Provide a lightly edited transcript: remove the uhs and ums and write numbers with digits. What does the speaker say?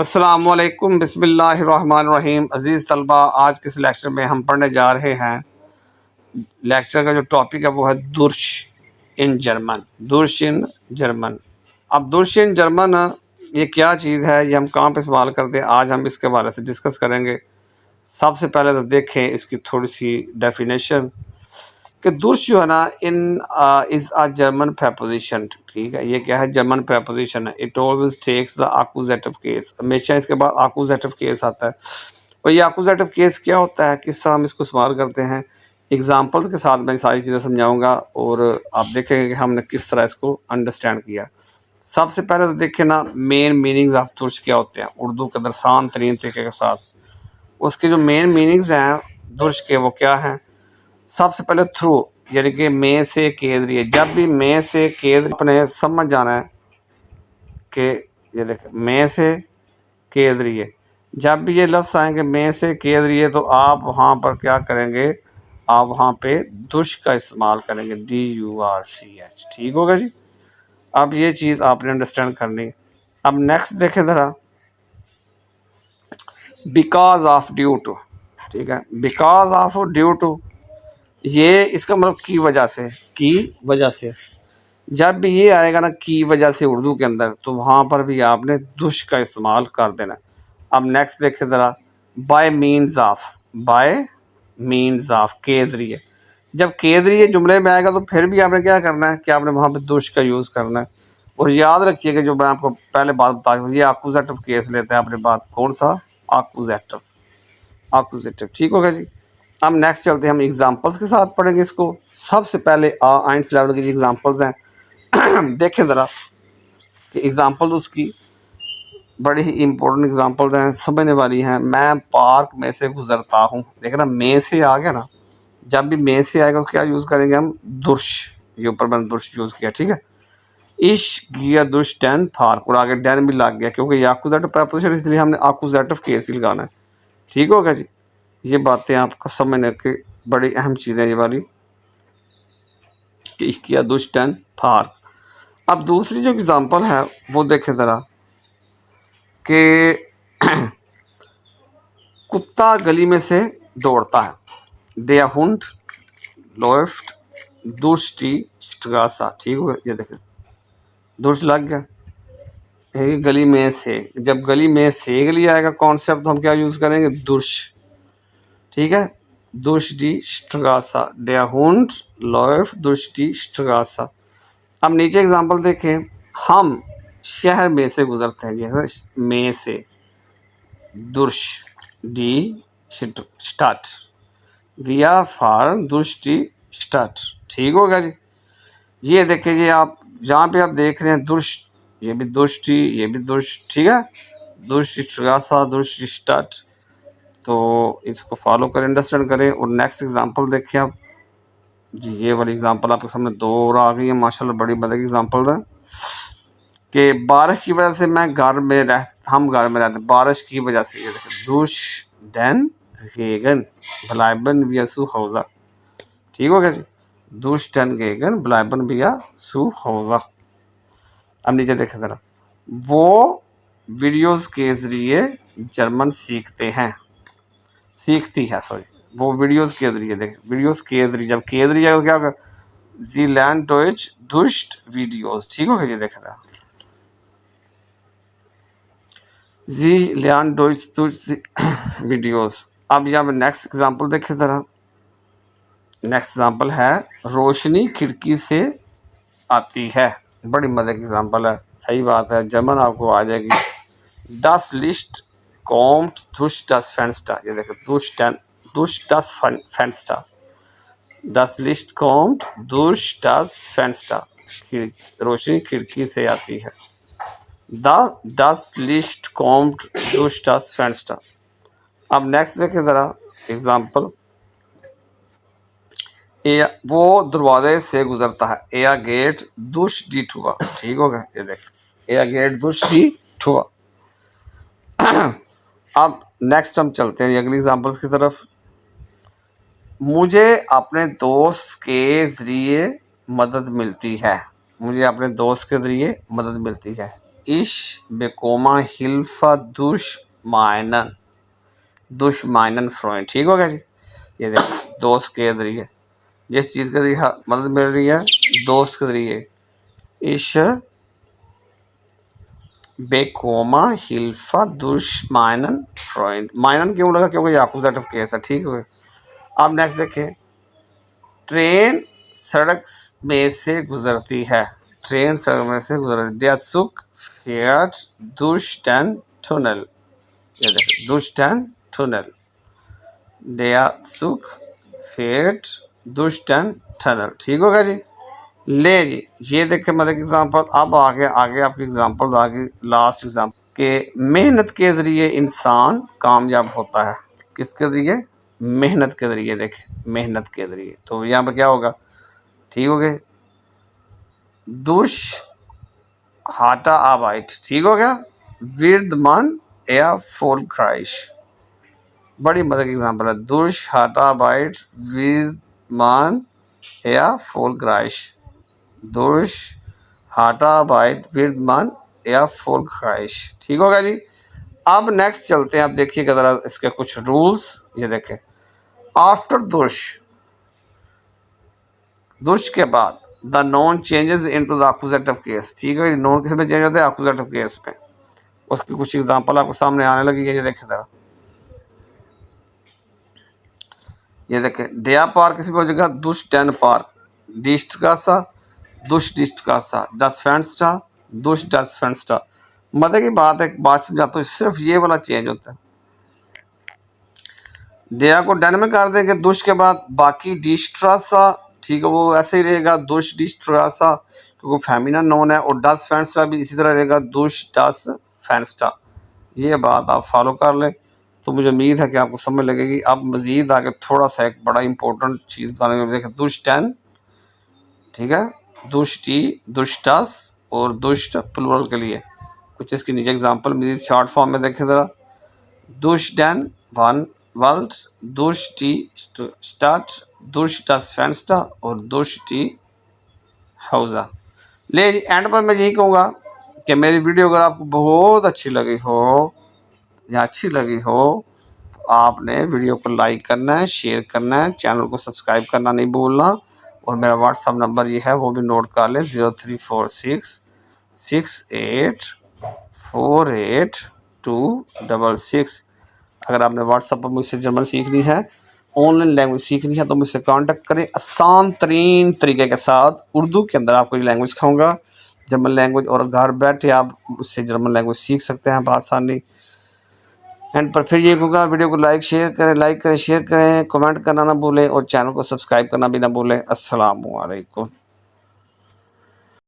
अस्सलामुअलैकुम बिस्मिल्लाहिर्रहमानिर्रहीम। अज़ीज़ तलबा, आज के इस लेक्चर में हम पढ़ने जा रहे हैं। लेक्चर का जो टॉपिक है वो है दुर्श इन जर्मन। दुर्श in German. अब दुर्श इन जर्मन ये क्या चीज़ है, ये हम कहाँ पे इस्तेमाल करते हैं, आज हम इसके बारे से डिस्कस करेंगे। सबसे पहले तो देखें इसकी थोड़ी सी डेफिनेशन कि दुर्श जो है ना, in is a German preposition. ठीक है, ये क्या है, जर्मन प्रेपोजिशन है। It always takes the accusative case, हमेशा इसके बाद आकुजेटिव केस आता है। और ये आकुजेटिव केस क्या होता है, किस तरह हम इसको इस्तेमाल करते हैं, एग्जांपल के साथ मैं सारी चीज़ें समझाऊंगा और आप देखेंगे कि हमने किस तरह इसको अंडरस्टैंड किया। सबसे पहले तो देखें ना, मेन मीनिंग्स ऑफ दुर्श क्या होते हैं उर्दू के अंदर आसान तरीन तरीके के साथ। उसके जो मेन मीनिंग्स हैं दुर्श के, वो क्या हैं। सबसे पहले थ्रू, यानी कि में से के जरिए। जब भी में से के अपने समझ जाना है कि ये देखें में से के जरिए, जब भी ये लफ्ज़ आएंगे में से के जरिए, तो आप वहाँ पर क्या करेंगे, आप वहाँ पे दुश का इस्तेमाल करेंगे, DURCH। ठीक होगा जी। अब ये चीज़ आपने अंडरस्टैंड करनी। अब नेक्स्ट देखें ज़रा, बिकॉज ऑफ, ड्यू टू। ठीक है, बिकॉज ऑफ, ड्यू टू, ये इसका मतलब की वजह से, की वजह से। जब भी ये आएगा ना की वजह से उर्दू के अंदर, तो वहाँ पर भी आपने दुश का इस्तेमाल कर देना। अब नेक्स्ट देखें ज़रा, bye means of, bye means of, के ज़रिए। जब के ज़रिए जुमले में आएगा तो फिर भी आपने क्या करना है कि आपने वहाँ पे दुश का यूज़ करना है। और याद रखिए कि जो मैं आपको पहले बात बता रहा हूँ, ये आकुजेटिव केस लेते हैं अपने बात, कौन सा, आकुजेटिव, आकुजेटिव। ठीक होगा जी। अब नेक्स्ट चलते हैं, हम एग्जांपल्स के साथ पढ़ेंगे इसको। सबसे पहले आइंट्स लेवल की एग्जांपल्स हैं देखें ज़रा कि एग्जांपल उसकी बड़ी ही इम्पोर्टेंट एग्जांपल्स हैं, समझने वाली हैं। मैं पार्क में से गुजरता हूँ, देख ना, में से आ गया ना। जब भी में से आएगा तो क्या यूज़ करेंगे हम, दुर्श। ये ऊपर मैंने दुर्श यूज़ किया। ठीक है, इश गिया दुश डैन पार्क, और आगे डैन भी लग गया क्योंकि ये आकुजेटिव प्रेपोजिशन, इसलिए हमने आकुजेटिव केस ही लगाना है। ठीक होगा जी। ये बातें आपको समझने की बड़ी अहम चीज़ें ये वाली, कि इश गिया दुश डैन पार्क। अब दूसरी जो एग्जांपल है वो देखें ज़रा कि कुत्ता गली में से दौड़ता है, Der Hund läuft durch die Straße। ठीक है, ये देखें दुर्श लग गया, ये गली में से। जब गली में से गली आएगा कॉन्सेप्ट, तो हम क्या यूज़ करेंगे, दुर्श। ठीक है, durch die Straße, Der Hund läuft durch die Straße। अब नीचे एग्जांपल देखें, हम शहर में से गुजरते हैं, जैसे में से, दुर्श, डी स्टार्ट, विया फार दुष्टि स्टार्ट। ठीक होगा जी। ये देखिए, ये आप जहाँ पे आप देख रहे हैं दुर्श, ये भी दुष्टि, ये भी दुर्श। ठीक है, दुष्टि सा, दुष्टि स्टार्ट। तो इसको फॉलो करें, अंडरस्टैंड करें। और नेक्स्ट एग्जांपल देखिए आप जी, ये वाली एग्जांपल आपके सामने दो और आ गई है माशाल्लाह, बड़ी मदद की एग्जांपल है कि बारिश की वजह से हम घर में रहते, बारिश की वजह से। ये देखिए, दुश डैन रेगन ब्लाइबन विया सु हौजा। ठीक हो गया जी, दुश डैन रेगन ब्लाइबन विया सु हौजा। अब नीचे देखें ज़रा, वो वीडियोस के ज़रिए जर्मन सीखती है, सॉरी, वो वीडियोस के ज़रिए। देखें, वीडियोस के ज़रिए, जब के ज़रिए क्या होगा, जी लर्न डॉइच दुश्ट वीडियोस। ठीक हो गया, ये देखें ज़रा, जी लर्न डॉइच दुश्ट वीडियोस। अब यहाँ पे नेक्स्ट एग्जांपल देखें ज़रा। नेक्स्ट एग्जांपल है, रोशनी खिड़की से आती है। बड़ी मज़े की एग्जांपल है, सही बात है, जर्मन आपको आ जाएगी। Das Licht kommt durch das Fenster। ये देखो, durch das Fenster। Das Licht kommt durch das Fenster। रोशनी खिड़की से आती है। Das Licht kommt durch das Fenster। अब नेक्स्ट देखें ज़रा एग्जांपल, वो दरवाजे से गुजरता है, एयर गेट दुश डी ठुआ। ठीक होगा, ये देख, एयर गेट दुश डी ठुआ। अब नेक्स्ट हम चलते हैं अगली एग्जांपल्स की तरफ। मुझे अपने दोस्त के ज़रिए मदद मिलती है, मुझे अपने दोस्त के ज़रिए मदद मिलती है। Ich bekomme Hilfe durch meinen Freund। ठीक हो गया जी। ये देखो दोस्त के जरिए, जिस चीज़ के जरिए मदद मिल रही है दोस्त के जरिए। Ich bekomme Hilfe durch meinen Freund। meinen क्यों लगा? क्योंकि एक्यूजेटिव केस है। ठीक है। अब नेक्स्ट देखें, ट्रेन सड़क में से गुजरती है। ट्रेन सड़क में से गुजरती। Der Zug fährt durch den Tunnel। ये देखो durch den Tunnel। Der Zug fährt durch den Tunnel। ठीक होगा जी। ले जी, ये देखें मतलब एग्जाम्पल। अब आगे आपकी एग्जाम्पल आगे लास्ट एग्जाम्पल के मेहनत के ज़रिए इंसान कामयाब होता है। किसके ज़रिए? मेहनत के ज़रिए। देखें मेहनत के ज़रिए, तो यहाँ पर क्या होगा? ठीक हो गए, दुश हाटा आबाइट। ठीक हो गया, विर्दमान या फोल क्राइश। बड़ी मदद की एग्जाम्पल है। दुश हाटा बाइट विर्दमान या फोल क्राइश। दुश हाटा बाइट विर्दमान या फोल क्राइश। ठीक होगा जी। अब नेक्स्ट चलते हैं। आप देखिएगा ज़रा इसके कुछ रूल्स। ये देखें, आफ्टर दुश के बाद the non changes into the accusative case. ठीक है, नॉन किस में चेंज होता है? एक्यूजेटिव केस में। उसकी कुछ एग्जांपल आपको सामने आने लगी है। ये देखें ज़रा, ये देखें डेया पार्क किस में हो जाएगा? दुश डैन पार्क। डिस्ट का सा दुश डिस्ट का सा डस फैंस्टा दुश डस फैंस्टा। मजे की बात है, बात समझाता हूँ, सिर्फ ये वाला चेंज होता है। डेया को डैन में कर देंगे दुश के बाद, बाकी डिस्ट्रासा ठीक है वो ऐसे ही रहेगा दुश डिस्ट्रासा क्योंकि फेमिनिन नोन है। और डस फैंस्टा भी इसी तरह रहेगा दुश डस फैंस्टा। ये बात आप फॉलो कर लें तो मुझे उम्मीद है कि आपको समझ लगेगी। अब मज़ीद आगे थोड़ा सा एक बड़ा इंपॉर्टेंट चीज़ बताने में देखें, दुश टेन। ठीक है, दुष्टी दुष्टस और दुष्ट प्लूरल के लिए कुछ इसकी नीचे एग्जांपल मज़ीद शॉर्ट फॉर्म में देखें ज़रा। दुष्टन वन वर्ल्ड, दुष्टी स्टार्ट, दुष्टस फैंस्टा और दुष्टी हाउजा। ले एंड पर मैं यही कहूँगा कि मेरी वीडियो अगर आपको बहुत अच्छी लगी हो या अच्छी लगी हो तो आपने वीडियो को लाइक करना है, शेयर करना है, चैनल को सब्सक्राइब करना नहीं भूलना। और मेरा व्हाट्सअप नंबर ये है, वो भी नोट कर लें, 034668482266। अगर आपने व्हाट्सअप पर मुझसे जर्मन सीखनी है, ऑनलाइन लैंग्वेज सीखनी है तो मुझसे कांटेक्ट करें। आसान तरीन तरीके के साथ उर्दू के अंदर आपको ये लैंग्वेज सिखाऊंगा, जर्मन लैंग्वेज। और घर बैठे आप उससे जर्मन लैंग्वेज सीख सकते हैं बआसानी। एंड पर फिर ये कहूँगा, वीडियो को लाइक करें, शेयर करें, कमेंट करना ना भूलें और चैनल को सब्सक्राइब करना भी ना भूलें। अस्सलामु अलैकुम।